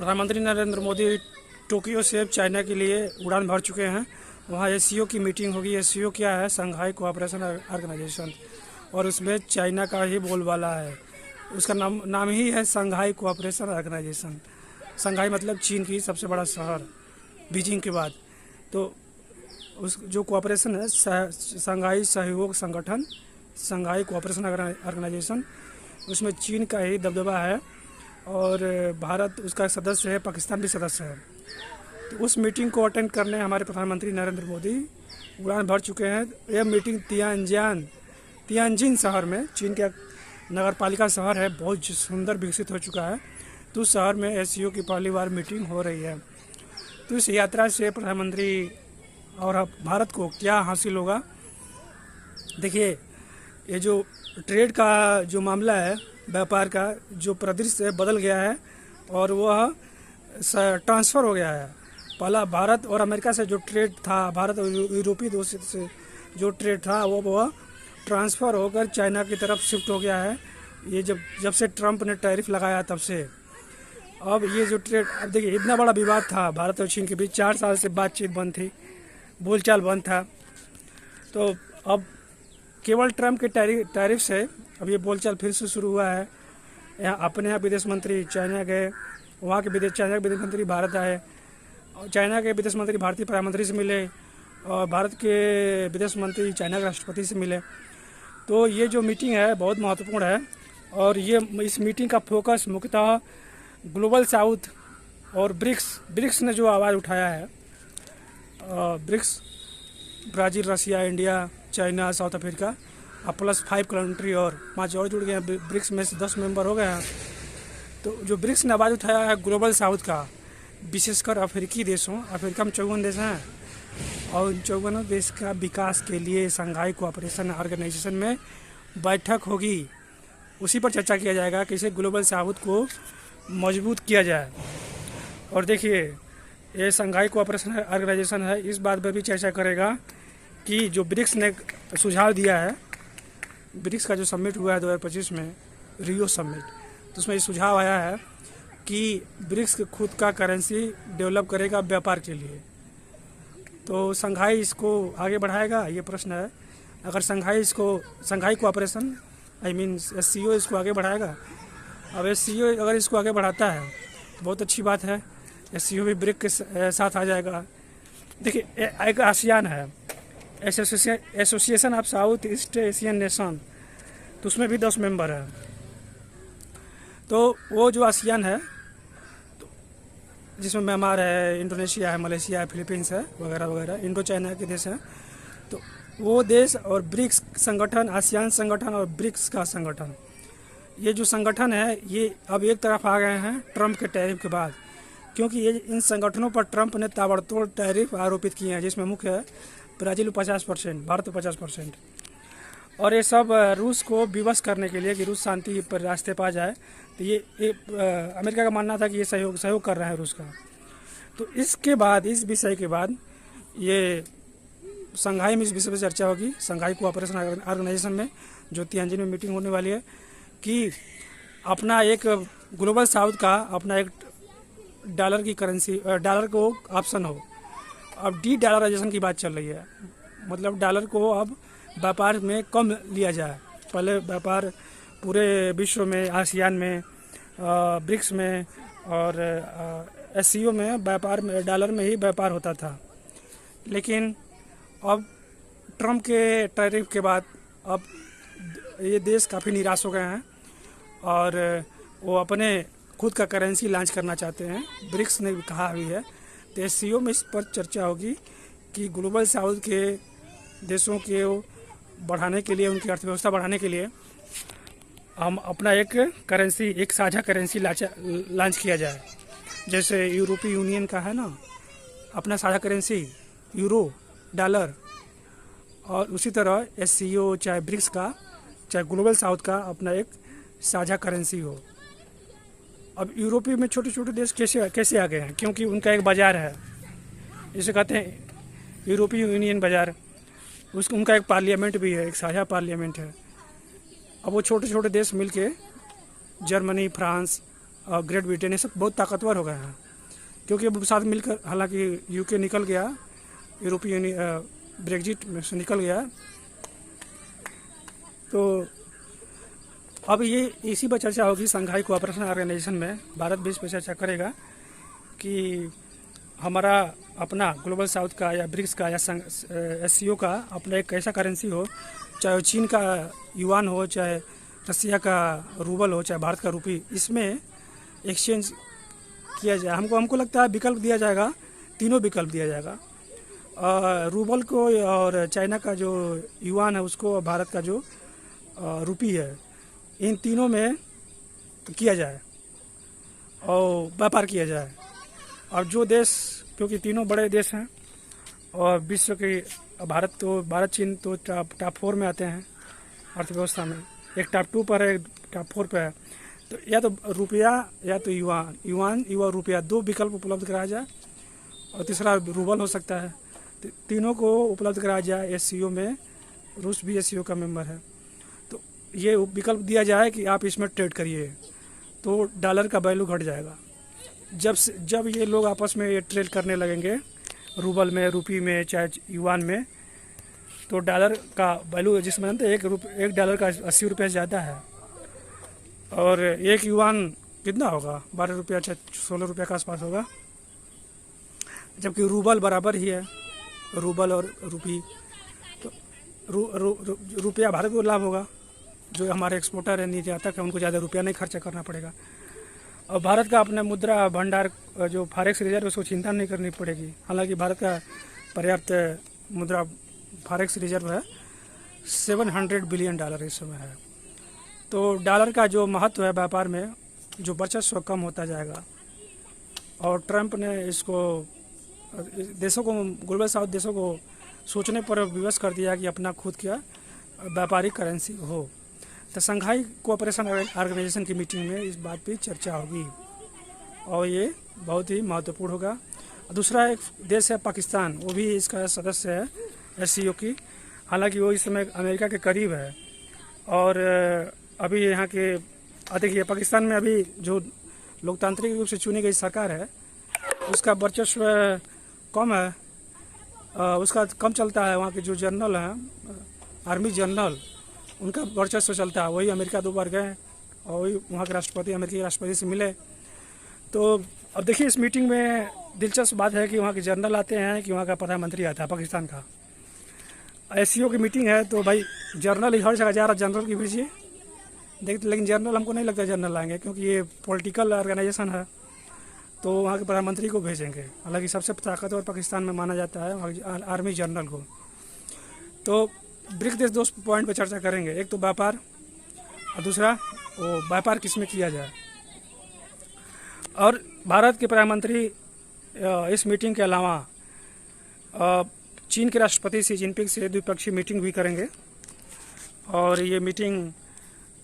प्रधानमंत्री नरेंद्र मोदी टोक्यो से चाइना के लिए उड़ान भर चुके हैं। वहाँ एससीओ की मीटिंग होगी। एससीओ क्या है? संघाई कोऑपरेशन ऑर्गेनाइजेशन, और उसमें चाइना का ही बोलबाला है। उसका नाम ही है संघाई कोऑपरेशन ऑर्गेनाइजेशन। संघाई मतलब चीन की सबसे बड़ा शहर बीजिंग के बाद। तो उस जो कोऑपरेशन है, संघाई सहयोग संगठन, संघाई कोऑपरेशन ऑर्गेनाइजेशन, उसमें चीन का ही दबदबा है और भारत उसका सदस्य है, पाकिस्तान भी सदस्य है। तो उस मीटिंग को अटेंड करने हमारे प्रधानमंत्री नरेंद्र मोदी उड़ान भर चुके हैं। यह मीटिंग तियानजिन शहर में, चीन का नगर पालिका शहर है, बहुत सुंदर विकसित हो चुका है। तो उस शहर में एससीओ की पहली बार मीटिंग हो रही है। तो इस यात्रा से प्रधानमंत्री और भारत को क्या हासिल होगा? देखिए, ये जो ट्रेड का जो मामला है, व्यापार का जो परिदृश्य बदल गया है और वह ट्रांसफ़र हो गया है। पहला भारत और अमेरिका से जो ट्रेड था, भारत और यूरोपीय देशों से जो ट्रेड था, वह ट्रांसफ़र होकर चाइना की तरफ शिफ्ट हो गया है। ये जब से ट्रंप ने टैरिफ लगाया तब से अब ये जो ट्रेड, अब देखिए, इतना बड़ा विवाद था भारत और चीन के बीच। 4 साल से बातचीत बंद थी, बोलचाल बंद था। तो अब केवल ट्रंप के टैरिफ से अब ये बोलचाल फिर से शुरू हुआ है। यहाँ अपने यहाँ विदेश मंत्री चाइना गए, वहाँ के चाइना के विदेश मंत्री भारत आए, और चाइना के विदेश मंत्री भारतीय प्रधानमंत्री से मिले और भारत के विदेश मंत्री चाइना के राष्ट्रपति से मिले। तो ये जो मीटिंग है बहुत महत्वपूर्ण है और इस मीटिंग का फोकस मुख्यतः ग्लोबल साउथ और ब्रिक्स ने जो आवाज़ उठाया है, ब्रिक्स ब्राज़ील, रसिया, इंडिया, चाइना, साउथ अफ्रीका और प्लस 5 कंट्री और 5 और जुड़ गए हैं। ब्रिक्स में से 10 मेंबर हो गए हैं। तो जो ब्रिक्स ने आवाज़ उठाया है ग्लोबल साउथ का, विशेषकर अफ्रीकी देशों, अफ्रीका में 54 देश हैं और इन 54 देश का विकास के लिए संघाई कोऑपरेशन ऑर्गेनाइजेशन में बैठक होगी। उसी पर चर्चा किया जाएगा कि इसे ग्लोबल साउथ को मजबूत किया जाए। और देखिए, ये संघाई कोऑपरेशन ऑर्गेनाइजेशन है, इस बात पर भी चर्चा करेगा कि जो ब्रिक्स ने सुझाव दिया है, ब्रिक्स का जो समिट हुआ है 2025 में, रियो समिट, तो उसमें ये सुझाव आया है कि ब्रिक्स खुद का करेंसी डेवलप करेगा व्यापार के लिए। तो संघाई इसको आगे बढ़ाएगा, ये प्रश्न है। अगर संघाई कोऑपरेशन एससीओ इसको आगे बढ़ाएगा। अब एससीओ अगर इसको आगे बढ़ाता है तो बहुत अच्छी बात है, एससीओ भी ब्रिक के साथ आ जाएगा। देखिए, एक आसियान है, association of south east Asian nation, तो उसमें भी 10 मेंबर है। तो वो जो आसियान है, जिसमें म्यांमार है, इंडोनेशिया है, मलेशिया है, फिलीपींस है, वगैरह वगैरह, इंडो चाइना के देश हैं। तो वो देश और ब्रिक्स संगठन, आसियान संगठन और ब्रिक्स का संगठन, ये जो संगठन है ये अब एक तरफ आ गए हैं ट्रंप के टैरिफ के बाद, क्योंकि ये इन संगठनों पर ट्रंप ने ताबड़तोड़ टैरिफ आरोपित किए हैं, जिसमें मुख्य है ब्राज़ील 50%, भारत 50%। और ये सब रूस को विवश करने के लिए कि रूस शांति पर रास्ते पा जाए। तो ये अमेरिका का मानना था कि ये सहयोग कर रहे हैं रूस का। तो इसके बाद, इस विषय के बाद, ये संघाई में इस विषय पर चर्चा होगी, संघाई कोऑपरेशन ऑर्गेनाइजेशन में, जो तियानजिन में मीटिंग होने वाली है, कि अपना एक ग्लोबल साउथ का अपना एक डॉलर की करेंसी, डॉलर को ऑप्शन हो। अब डी-डॉलराइजेशन की बात चल रही है, मतलब डॉलर को अब व्यापार में कम लिया जाए। पहले व्यापार पूरे विश्व में, आसियान में, ब्रिक्स में और एससीओ में व्यापार में डॉलर में ही व्यापार होता था। लेकिन अब ट्रंप के टैरिफ के बाद अब ये देश काफ़ी निराश हो गए हैं और वो अपने खुद का करेंसी लॉन्च करना चाहते हैं, ब्रिक्स ने भी कहा भी है। तो एससीओ में इस पर चर्चा होगी कि ग्लोबल साउथ के देशों के बढ़ाने के लिए, उनकी अर्थव्यवस्था बढ़ाने के लिए हम अपना एक करेंसी, एक साझा करेंसी लॉन्च किया जाए। जैसे यूरोपीय यूनियन का है ना अपना साझा करेंसी, यूरो, डॉलर, और उसी तरह एससीओ चाहे ब्रिक्स का चाहे ग्लोबल साउथ का अपना एक साझा करेंसी हो। अब यूरोपीय में छोटे छोटे देश कैसे आ गए हैं? क्योंकि उनका एक बाज़ार है, जिसे कहते हैं यूरोपीय यूनियन बाज़ार। उनका एक पार्लियामेंट भी है, एक साझा पार्लियामेंट है। अब वो छोटे छोटे देश मिलके, जर्मनी, फ्रांस, और ग्रेट ब्रिटेन, ये सब बहुत ताकतवर हो गए हैं, क्योंकि अब साथ मिलकर, हालांकि यूके निकल गया, यूरोपियन ब्रेग्जिट में से निकल गया, तो अब ये इसी पर चर्चा होगी संघाई कोऑपरेशन ऑर्गेनाइजेशन में। भारत भी इस पर चर्चा करेगा कि हमारा अपना ग्लोबल साउथ का या ब्रिक्स का या SCO का अपना एक ऐसा करेंसी हो, चाहे वो चीन का युआन हो, चाहे रसिया का रूबल हो, चाहे भारत का रुपी, इसमें एक्सचेंज किया जाए। हमको लगता है विकल्प दिया जाएगा, तीनों विकल्प दिया जाएगा, रूबल को और चाइना का जो युआन है उसको, और भारत का जो रुपी है, इन तीनों में किया जाए और व्यापार किया जाए। और जो देश, क्योंकि तीनों बड़े देश हैं और विश्व के, भारत चीन तो टॉप 4 में आते हैं अर्थव्यवस्था में, एक टॉप 2 पर है, एक टॉप 4 पर है, तो या तो रुपया या तो युआन या रुपया, 2 विकल्प उपलब्ध कराया जाए, और तीसरा रूबल हो सकता है। तीनों को उपलब्ध कराया जाए SCO में। रूस भी SCO का मेंबर है, तो ये विकल्प दिया जाए कि आप इसमें ट्रेड करिए, तो डॉलर का वैल्यू घट जाएगा। जब ये लोग आपस में ये ट्रेड करने लगेंगे, रूबल में, रुपी में, चाहे युआन में, तो डॉलर का वैल्यू, जिसमें एक डॉलर का 80 रुपये ज़्यादा है, और एक युआन कितना होगा, 12 रुपया, 16 रुपये के आसपास होगा, जबकि रूबल बराबर ही है, रूबल और रुपी। तो रुपया भारत को लाभ होगा, जो हमारे एक्सपोर्टर है, निर्यातक है, उनको ज़्यादा रुपया नहीं खर्चा करना पड़ेगा, और भारत का अपना मुद्रा भंडार जो फॉरेक्स रिजर्व, उसको चिंता नहीं करनी पड़ेगी। हालांकि भारत का पर्याप्त मुद्रा फॉरेक्स रिजर्व है, $700 बिलियन इस समय है। तो डॉलर का जो महत्व है व्यापार में, जो वर्चस्व कम होता जाएगा, और ट्रंप ने इसको देशों को, ग्लोबल साउथ देशों को सोचने पर विवश कर दिया कि अपना खुद का व्यापारिक करेंसी हो। तो संघाई कोऑपरेशन ऑर्गेनाइजेशन की मीटिंग में इस बात पे चर्चा होगी, और ये बहुत ही महत्वपूर्ण होगा। दूसरा एक देश है पाकिस्तान, वो भी इसका सदस्य है SCO की, हालांकि वो इस समय अमेरिका के करीब है, और अभी यहाँ के, देखिए पाकिस्तान में अभी जो लोकतांत्रिक रूप से चुनी गई सरकार है, उसका वर्चस्व कम है, उसका कम चलता है। वहाँ के जो जनरल हैं, आर्मी जनरल, उनका वर्चस्व चलता है। वही अमेरिका 2 बार गए, और वही वहाँ के राष्ट्रपति, अमेरिकी राष्ट्रपति से मिले। तो अब देखिए, इस मीटिंग में दिलचस्प बात है कि वहाँ के जनरल आते हैं कि वहाँ का प्रधानमंत्री आता है पाकिस्तान का। SCO की मीटिंग है, तो भाई जनरल ही हर जगह जा रहा, जनरल की भेजिए देखते, लेकिन जनरल हमको नहीं लगता जनरल आएंगे, क्योंकि ये पॉलिटिकल ऑर्गेनाइजेशन है, तो वहाँ के प्रधानमंत्री को भेजेंगे। हालांकि सबसे ताकतवर पाकिस्तान में माना जाता है वहाँ आर्मी जनरल को। तो ब्रिक्स देश 2 पॉइंट पर चर्चा करेंगे, एक तो व्यापार, और दूसरा वो व्यापार किस में किया जाए। और भारत के प्रधानमंत्री इस मीटिंग के अलावा चीन के राष्ट्रपति शी जिनपिंग से द्विपक्षीय मीटिंग भी करेंगे, और ये मीटिंग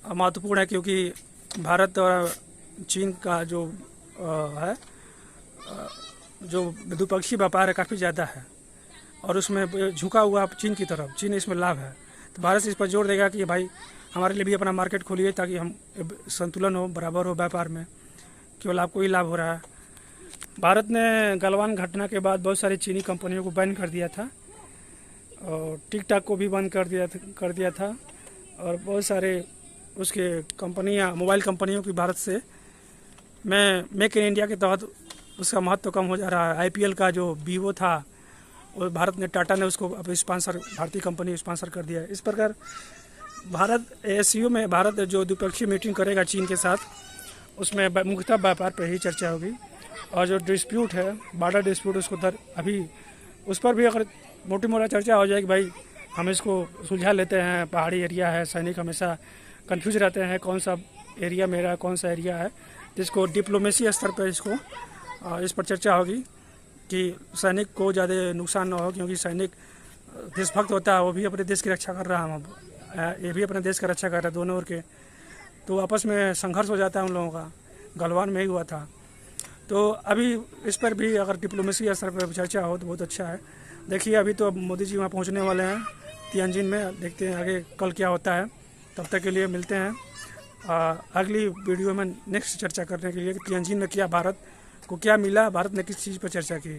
महत्वपूर्ण है, क्योंकि भारत और चीन का जो है, जो द्विपक्षीय व्यापार है, काफ़ी ज़्यादा है, और उसमें झुका हुआ चीन की तरफ, चीन इसमें लाभ है। तो भारत इस पर जोर देगा कि भाई हमारे लिए भी अपना मार्केट खोलिए, ताकि हम संतुलन हो, बराबर हो व्यापार में, केवल आपको ही लाभ हो रहा है। भारत ने गलवान घटना के बाद बहुत सारी चीनी कंपनियों को बैन कर दिया था, और टिकटॉक को भी बंद कर दिया था, और बहुत सारे उसके कंपनियां, मोबाइल कंपनियों की भारत से मेक इन इंडिया के तहत उसका महत्व कम हो जा रहा है। IPL का जो वीवो था, वो भारत ने, टाटा ने उसको अब स्पॉन्सर, भारतीय कंपनी स्पॉन्सर कर दिया है। इस प्रकार भारत SCO में, भारत जो द्विपक्षीय मीटिंग करेगा चीन के साथ, उसमें मुख्यतः व्यापार पर ही चर्चा होगी, और जो डिस्प्यूट है, बॉर्डर डिस्प्यूट, उसको अभी उस पर भी अगर मोटी मोटा चर्चा हो जाएगी, भाई हम इसको सुलझा लेते हैं। पहाड़ी एरिया है, सैनिक हमेशा कंफ्यूज रहते हैं कौन सा एरिया मेरा, कौन सा एरिया है, जिसको डिप्लोमेसी स्तर पर इस पर चर्चा होगी कि सैनिक को ज़्यादा नुकसान ना हो, क्योंकि सैनिक देशभक्त होता है, वो भी अपने देश की रक्षा कर रहा है, ये भी अपने देश की रक्षा कर रहा है, दोनों ओर के। तो आपस में संघर्ष हो जाता है उन लोगों का, गलवान में ही हुआ था। तो अभी इस पर भी अगर डिप्लोमेसी स्तर पर चर्चा हो तो बहुत अच्छा है। देखिए, अभी तो अब मोदी जी वहाँ पहुँचने वाले हैं तियानजिन में, देखते हैं आगे कल क्या होता है। तब तक के लिए मिलते हैं, अगली वीडियो में नेक्स्ट चर्चा करने के लिए कि तियानजिन में क्या भारत को क्या मिला, भारत ने किस चीज़ पर चर्चा की।